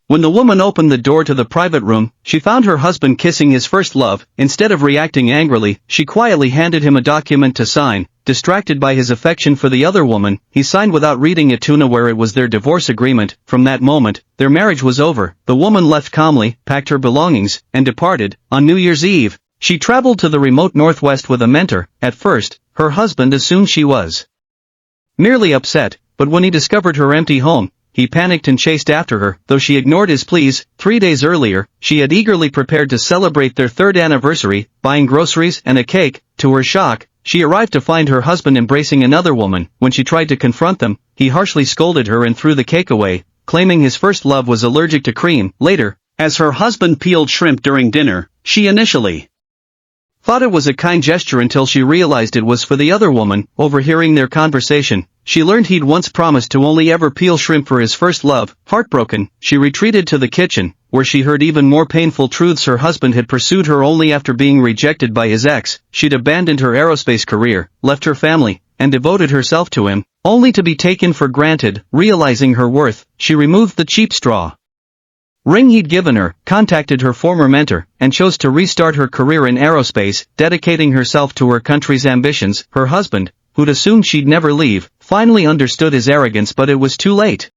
When the woman opened the door to the private room, she found her husband kissing his first love. Instead of reacting angrily, she quietly handed him a document to sign. Distracted by his affection for the other woman, he signed without reading it to where it was their divorce agreement. From that moment, their marriage was over. The woman left calmly, packed her belongings, and departed. On New Year's Eve, she traveled to the remote northwest with a mentor. At first, her husband assumed she was merely upset, but when he discovered her empty home, he panicked and chased after her. Though she ignored his pleas, 3 days earlier, she had eagerly prepared to celebrate their third anniversary, buying groceries and a cake. To her shock, she arrived to find her husband embracing another woman. When she tried to confront them, he harshly scolded her and threw the cake away, claiming his first love was allergic to cream. Later, as her husband peeled shrimp during dinner, she initially thought it was a kind gesture until she realized it was for the other woman. Overhearing their conversation, she learned he'd once promised to only ever peel shrimp for his first love. Heartbroken, she retreated to the kitchen, where she heard even more painful truths. Her husband had pursued her only after being rejected by his ex. She'd abandoned her aerospace career, left her family, and devoted herself to him, only to be taken for granted. Realizing her worth, she removed the cheap straw ring he'd given her, contacted her former mentor, and chose to restart her career in aerospace, dedicating herself to her country's ambitions. Her husband, who'd assumed she'd never leave, finally understood his arrogance, but it was too late.